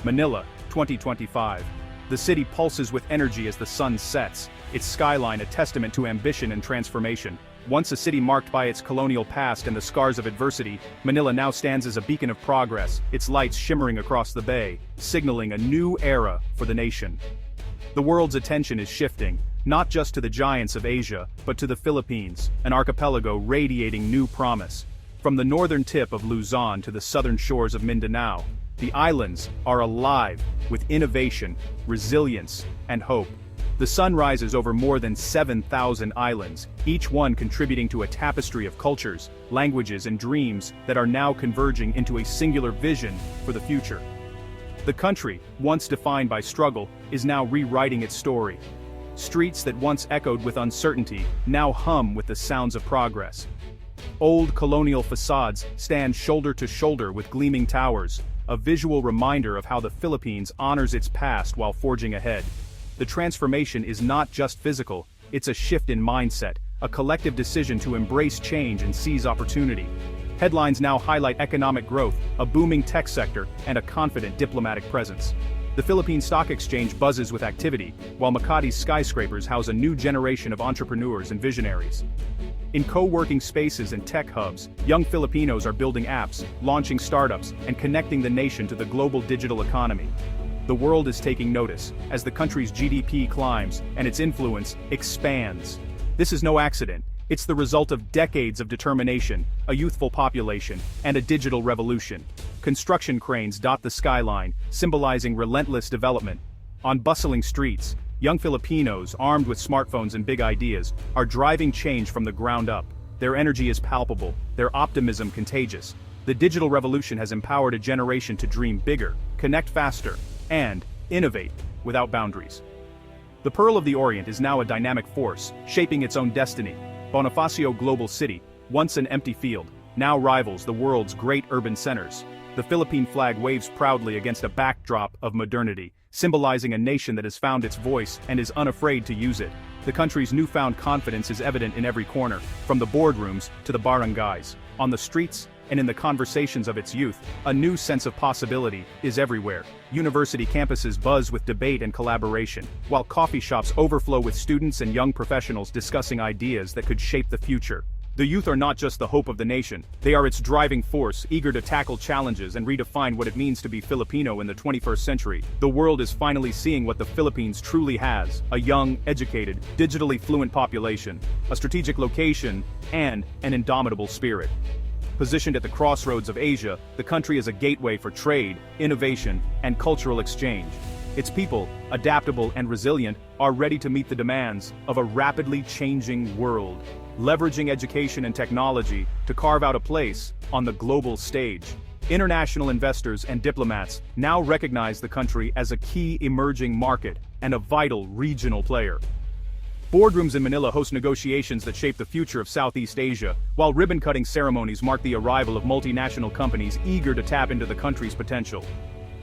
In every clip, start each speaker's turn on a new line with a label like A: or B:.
A: Manila, 2025. The city pulses with energy as the sun sets, its skyline a testament to ambition and transformation. Once a city marked by its colonial past and the scars of adversity, Manila now stands as a beacon of progress, its lights shimmering across the bay, signaling a new era for the nation. The world's attention is shifting, not just to the giants of Asia, but to the Philippines, an archipelago radiating new promise. From the northern tip of Luzon to the southern shores of Mindanao, the islands are alive with innovation, resilience, and hope. The sun rises over more than 7,000 islands, each one contributing to a tapestry of cultures, languages, and dreams that are now converging into a singular vision for the future. The country, once defined by struggle, is now rewriting its story. Streets that once echoed with uncertainty now hum with the sounds of progress. Old colonial facades stand shoulder to shoulder with gleaming towers, a visual reminder of how the Philippines honors its past while forging ahead. The transformation is not just physical, it's a shift in mindset, a collective decision to embrace change and seize opportunity. Headlines now highlight economic growth, a booming tech sector, and a confident diplomatic presence. The Philippine Stock Exchange buzzes with activity, while Makati's skyscrapers house a new generation of entrepreneurs and visionaries. In co-working spaces and tech hubs, young Filipinos are building apps, launching startups, and connecting the nation to the global digital economy. The world is taking notice, as the country's GDP climbs and its influence expands. This is no accident. It's the result of decades of determination, a youthful population, and a digital revolution. Construction cranes dot the skyline, symbolizing relentless development. On bustling streets, young Filipinos, armed with smartphones and big ideas, are driving change from the ground up. Their energy is palpable, their optimism contagious. The digital revolution has empowered a generation to dream bigger, connect faster, and innovate without boundaries. The Pearl of the Orient is now a dynamic force, shaping its own destiny. Bonifacio Global City, once an empty field, now rivals the world's great urban centers. The Philippine flag waves proudly against a backdrop of modernity, symbolizing a nation that has found its voice and is unafraid to use it. The country's newfound confidence is evident in every corner, from the boardrooms to the barangays. On the streets and in the conversations of its youth, a new sense of possibility is everywhere. University campuses buzz with debate and collaboration, while coffee shops overflow with students and young professionals discussing ideas that could shape the future. The youth are not just the hope of the nation, they are its driving force, eager to tackle challenges and redefine what it means to be Filipino in the 21st century. The world is finally seeing what the Philippines truly has: a young, educated, digitally fluent population, a strategic location, and an indomitable spirit. Positioned at the crossroads of Asia, the country is a gateway for trade, innovation, and cultural exchange. Its people, adaptable and resilient, are ready to meet the demands of a rapidly changing world, leveraging education and technology to carve out a place on the global stage. International investors and diplomats now recognize the country as a key emerging market and a vital regional player. Boardrooms in Manila host negotiations that shape the future of Southeast Asia, while ribbon-cutting ceremonies mark the arrival of multinational companies eager to tap into the country's potential.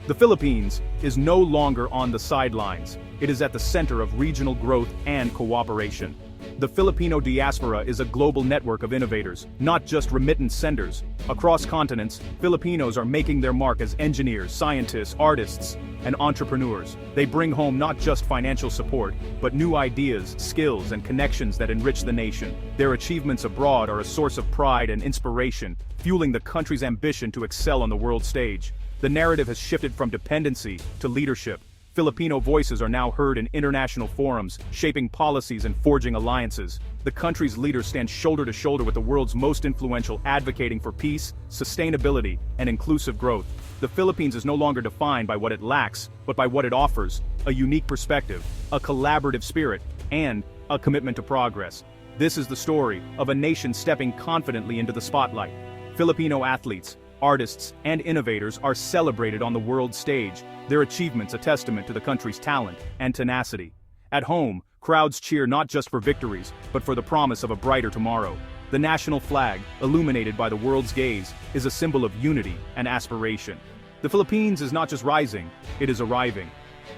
A: The Philippines is no longer on the sidelines. It is at the center of regional growth and cooperation. The Filipino diaspora is a global network of innovators, not just remittance senders. Across continents, Filipinos are making their mark as engineers, scientists, artists, and entrepreneurs. They bring home not just financial support, but new ideas, skills, and connections that enrich the nation. Their achievements abroad are a source of pride and inspiration, fueling the country's ambition to excel on the world stage. The narrative has shifted from dependency to leadership. Filipino voices are now heard in international forums, shaping policies and forging alliances. The country's leaders stand shoulder to shoulder with the world's most influential, advocating for peace, sustainability, and inclusive growth. The Philippines is no longer defined by what it lacks, but by what it offers: a unique perspective, a collaborative spirit, and a commitment to progress. This is the story of a nation stepping confidently into the spotlight. Filipino athletes, artists, and innovators are celebrated on the world stage, their achievements a testament to the country's talent and tenacity. At home, crowds cheer not just for victories, but for the promise of a brighter tomorrow. The national flag, illuminated by the world's gaze, is a symbol of unity and aspiration. The Philippines is not just rising, it is arriving.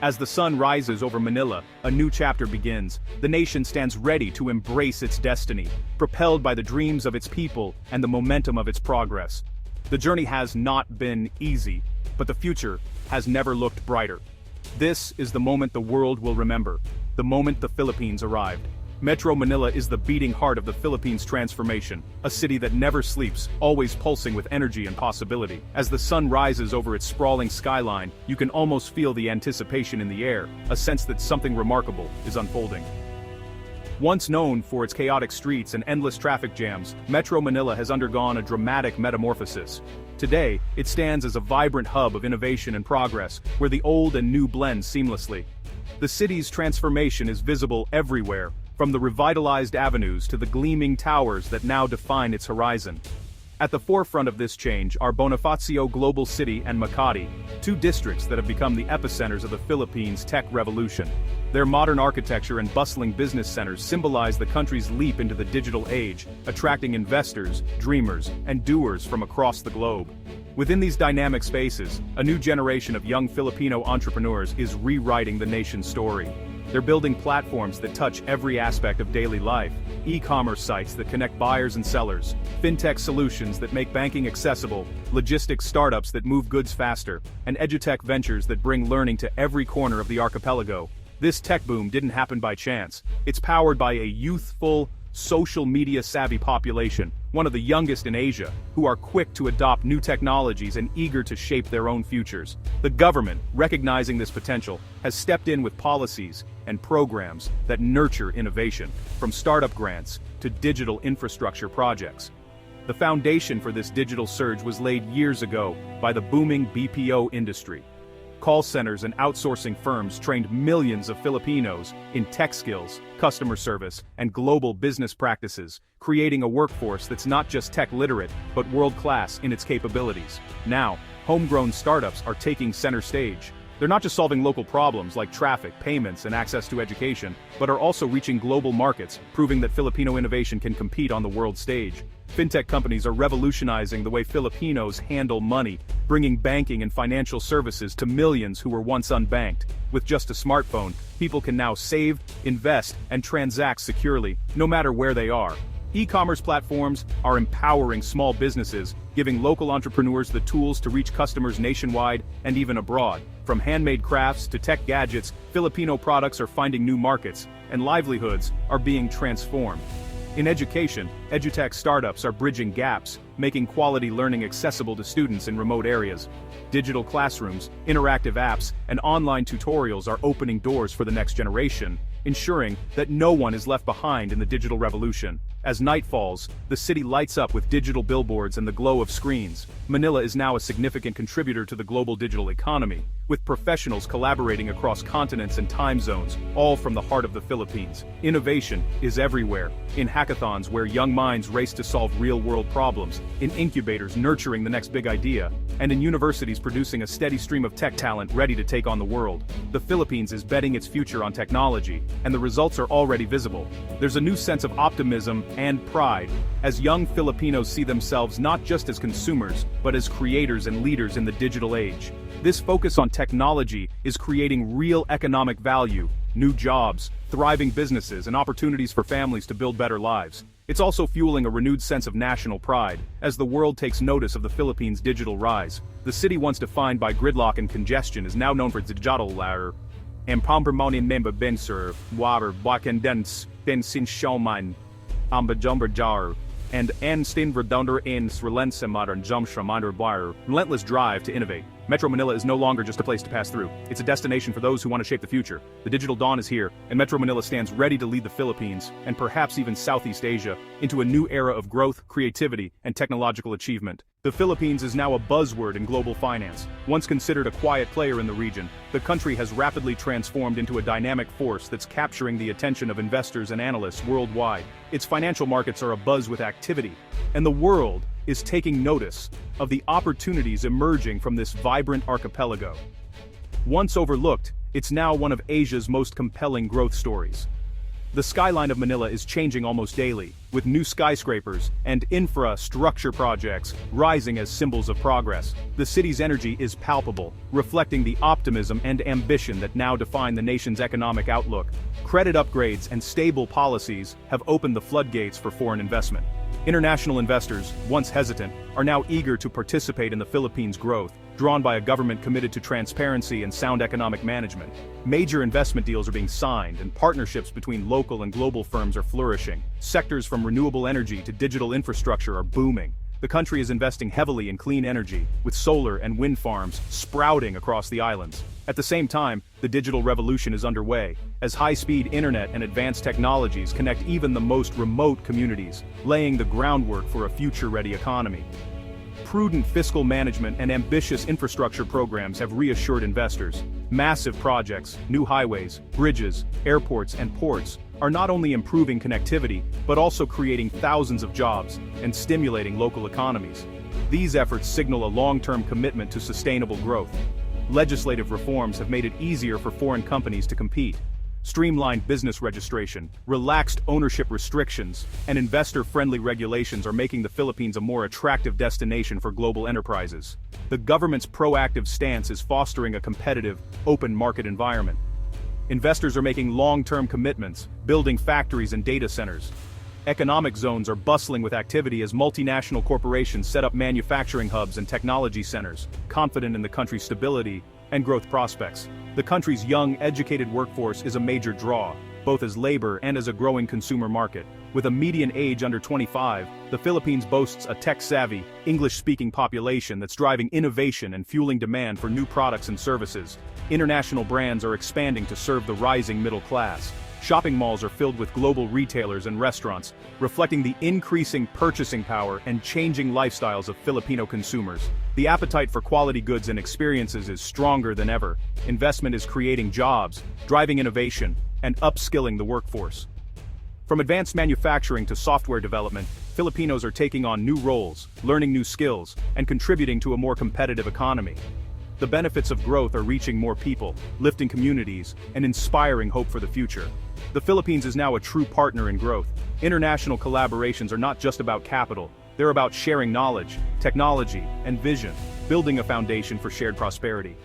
A: As the sun rises over Manila, a new chapter begins. The nation stands ready to embrace its destiny, propelled by the dreams of its people and the momentum of its progress. The journey has not been easy, but the future has never looked brighter. This is the moment the world will remember, the moment the Philippines arrived. Metro Manila is the beating heart of the Philippines' transformation, a city that never sleeps, always pulsing with energy and possibility. As the sun rises over its sprawling skyline, you can almost feel the anticipation in the air, a sense that something remarkable is unfolding. Once known for its chaotic streets and endless traffic jams, Metro Manila has undergone a dramatic metamorphosis. Today, it stands as a vibrant hub of innovation and progress, where the old and new blend seamlessly. The city's transformation is visible everywhere, from the revitalized avenues to the gleaming towers that now define its horizon. At the forefront of this change are Bonifacio Global City and Makati, two districts that have become the epicenters of the Philippines' tech revolution. Their modern architecture and bustling business centers symbolize the country's leap into the digital age, attracting investors, dreamers, and doers from across the globe. Within these dynamic spaces, a new generation of young Filipino entrepreneurs is rewriting the nation's story. They're building platforms that touch every aspect of daily life, e-commerce sites that connect buyers and sellers, fintech solutions that make banking accessible, logistics startups that move goods faster, and edutech ventures that bring learning to every corner of the archipelago. This tech boom didn't happen by chance. It's powered by a youthful, social media-savvy population, one of the youngest in Asia, who are quick to adopt new technologies and eager to shape their own futures. The government, recognizing this potential, has stepped in with policies and programs that nurture innovation, from startup grants to digital infrastructure projects. The foundation for this digital surge was laid years ago by the booming BPO industry. Call centers and outsourcing firms trained millions of Filipinos in tech skills, customer service, and global business practices, creating a workforce that's not just tech literate, but world-class in its capabilities. Now, homegrown startups are taking center stage. They're not just solving local problems like traffic, payments, and access to education, but are also reaching global markets, proving that Filipino innovation can compete on the world stage. Fintech companies are revolutionizing the way Filipinos handle money, bringing banking and financial services to millions who were once unbanked. With just a smartphone, people can now save, invest, and transact securely, no matter where they are. E-commerce platforms are empowering small businesses, giving local entrepreneurs the tools to reach customers nationwide and even abroad. From handmade crafts to tech gadgets, Filipino products are finding new markets, and livelihoods are being transformed. In education, edutech startups are bridging gaps, making quality learning accessible to students in remote areas. Digital classrooms, interactive apps, and online tutorials are opening doors for the next generation, ensuring that no one is left behind in the digital revolution. As night falls, the city lights up with digital billboards and the glow of screens. Manila is now a significant contributor to the global digital economy, with professionals collaborating across continents and time zones, all from the heart of the Philippines. Innovation is everywhere, in hackathons where young minds race to solve real-world problems, in incubators nurturing the next big idea, and in universities producing a steady stream of tech talent ready to take on the world. The Philippines is betting its future on technology, and the results are already visible. There's a new sense of optimism and pride, as young Filipinos see themselves not just as consumers, but as creators and leaders in the digital age. This focus on technology is creating real economic value, new jobs, thriving businesses, and opportunities for families to build better lives. It's also fueling a renewed sense of national pride, as the world takes notice of the Philippines' digital rise. The city once defined by gridlock and congestion is now known for its digital layer. And Pampermonian member Benser, Water, Bakendens, Bensin Showman, Ambajumberjar, and Stin Verdunder in Srilense Modern Jumshramandar Wire, relentless drive to innovate. Metro Manila is no longer just a place to pass through. It's a destination for those who want to shape the future. The digital dawn is here, and Metro Manila stands ready to lead the Philippines, and perhaps even Southeast Asia, into a new era of growth, creativity, and technological achievement. The Philippines is now a buzzword in global finance. Once considered a quiet player in the region, the country has rapidly transformed into a dynamic force that's capturing the attention of investors and analysts worldwide. Its financial markets are abuzz with activity, and the world is taking notice of the opportunities emerging from this vibrant archipelago. Once overlooked, it's now one of Asia's most compelling growth stories. The skyline of Manila is changing almost daily, with new skyscrapers and infrastructure projects rising as symbols of progress. The city's energy is palpable, reflecting the optimism and ambition that now define the nation's economic outlook. Credit upgrades and stable policies have opened the floodgates for foreign investment. International investors, once hesitant, are now eager to participate in the Philippines' growth, drawn by a government committed to transparency and sound economic management. Major investment deals are being signed, and partnerships between local and global firms are flourishing. Sectors from renewable energy to digital infrastructure are booming. The country is investing heavily in clean energy, with solar and wind farms sprouting across the islands. At the same time, the digital revolution is underway, as high-speed internet and advanced technologies connect even the most remote communities, laying the groundwork for a future-ready economy. Prudent fiscal management and ambitious infrastructure programs have reassured investors. Massive projects, new highways, bridges, airports, and ports are not only improving connectivity, but also creating thousands of jobs and stimulating local economies. These efforts signal a long-term commitment to sustainable growth. Legislative reforms have made it easier for foreign companies to compete. Streamlined business registration, relaxed ownership restrictions, and investor-friendly regulations are making the Philippines a more attractive destination for global enterprises. The government's proactive stance is fostering a competitive, open market environment. Investors are making long-term commitments, building factories and data centers. Economic zones are bustling with activity as multinational corporations set up manufacturing hubs and technology centers, confident in the country's stability and growth prospects. The country's young, educated workforce is a major draw, both as labor and as a growing consumer market. With a median age under 25, the Philippines boasts a tech-savvy, English-speaking population that's driving innovation and fueling demand for new products and services. International brands are expanding to serve the rising middle class. Shopping malls are filled with global retailers and restaurants, reflecting the increasing purchasing power and changing lifestyles of Filipino consumers. The appetite for quality goods and experiences is stronger than ever. Investment is creating jobs, driving innovation, and upskilling the workforce. From advanced manufacturing to software development, Filipinos are taking on new roles, learning new skills, and contributing to a more competitive economy. The benefits of growth are reaching more people, lifting communities, and inspiring hope for the future. The Philippines is now a true partner in growth. International collaborations are not just about capital, they're about sharing knowledge, technology, and vision, building a foundation for shared prosperity.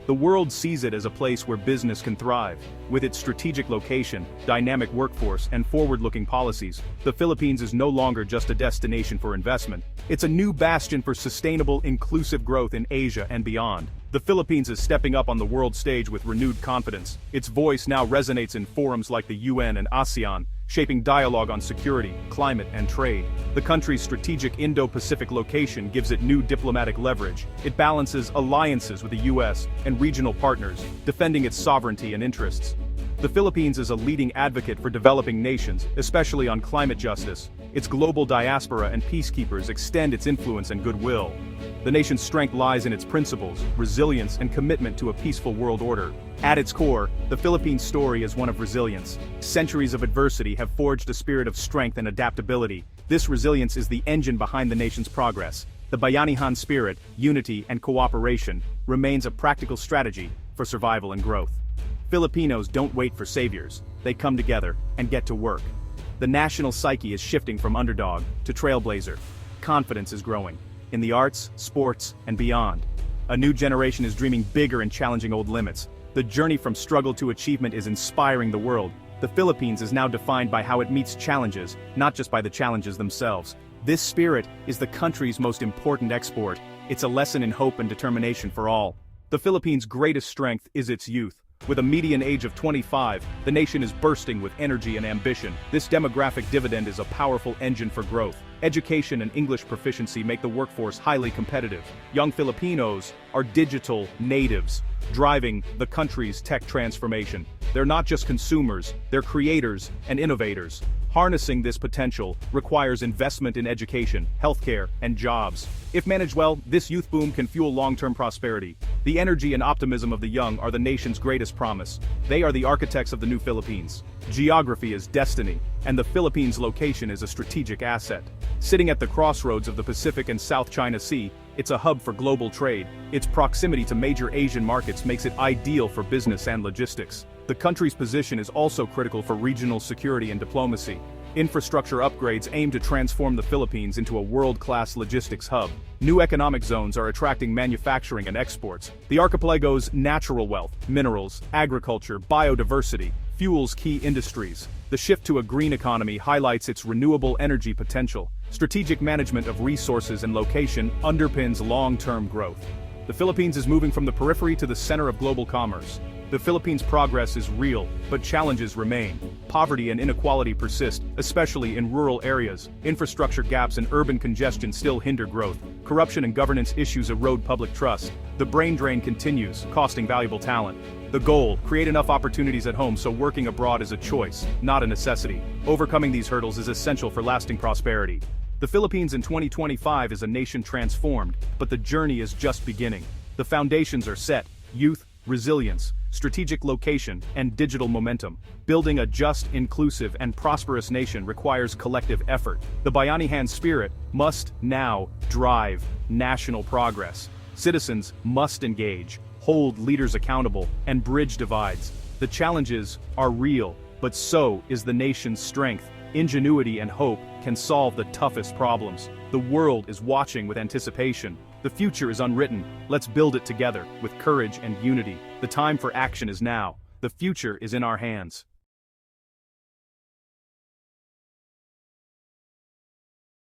A: The world sees it as a place where business can thrive. With its strategic location, dynamic workforce, and forward-looking policies, the Philippines is no longer just a destination for investment. It's a new bastion for sustainable, inclusive growth in Asia and beyond. The Philippines is stepping up on the world stage with renewed confidence. Its voice now resonates in forums like the UN and ASEAN, shaping dialogue on security, climate, and trade. The country's strategic Indo-Pacific location gives it new diplomatic leverage. It balances alliances with the US and regional partners, defending its sovereignty and interests. The Philippines is a leading advocate for developing nations, especially on climate justice. Its global diaspora and peacekeepers extend its influence and goodwill. The nation's strength lies in its principles, resilience, and commitment to a peaceful world order. At its core, the Philippines' story is one of resilience. Centuries of adversity have forged a spirit of strength and adaptability. This resilience is the engine behind the nation's progress. The Bayanihan spirit, unity, and cooperation remains a practical strategy for survival and growth. Filipinos don't wait for saviors. They come together and get to work. The national psyche is shifting from underdog to trailblazer. Confidence is growing in the arts, sports, and beyond. A new generation is dreaming bigger and challenging old limits. The journey from struggle to achievement is inspiring the world. The Philippines is now defined by how it meets challenges, not just by the challenges themselves. This spirit is the country's most important export. It's a lesson in hope and determination for all. The Philippines' greatest strength is its youth. With a median age of 25, the nation is bursting with energy and ambition. This demographic dividend is a powerful engine for growth. Education and English proficiency make the workforce highly competitive. Young Filipinos are digital natives, driving the country's tech transformation. They're not just consumers, they're creators and innovators. Harnessing this potential requires investment in education, healthcare, and jobs. If managed well, this youth boom can fuel long-term prosperity. The energy and optimism of the young are the nation's greatest promise. They are the architects of the new Philippines. Geography is destiny, and the Philippines' location is a strategic asset. Sitting at the crossroads of the Pacific and South China Sea, it's a hub for global trade. Its proximity to major Asian markets makes it ideal for business and logistics. The country's position is also critical for regional security and diplomacy. Infrastructure upgrades aim to transform the Philippines into a world-class logistics hub. New economic zones are attracting manufacturing and exports. The archipelago's natural wealth, minerals, agriculture, biodiversity, fuels key industries. The shift to a green economy highlights its renewable energy potential. Strategic management of resources and location underpins long-term growth. The Philippines is moving from the periphery to the center of global commerce. The Philippines' progress is real, but challenges remain. Poverty and inequality persist, especially in rural areas. Infrastructure gaps and urban congestion still hinder growth. Corruption and governance issues erode public trust. The brain drain continues, costing valuable talent. The goal: create enough opportunities at home so working abroad is a choice, not a necessity. Overcoming these hurdles is essential for lasting prosperity. The Philippines in 2025 is a nation transformed, but the journey is just beginning. The foundations are set: youth, resilience, strategic location, and digital momentum. Building a just, inclusive, and prosperous nation requires collective effort. The Bayanihan spirit must now drive national progress. Citizens must engage, hold leaders accountable, and bridge divides. The challenges are real, but so is the nation's strength. Ingenuity and hope can solve the toughest problems. The world is watching with anticipation. The future is unwritten. Let's build it together, with courage and unity. The time for action is now. The future is in our hands.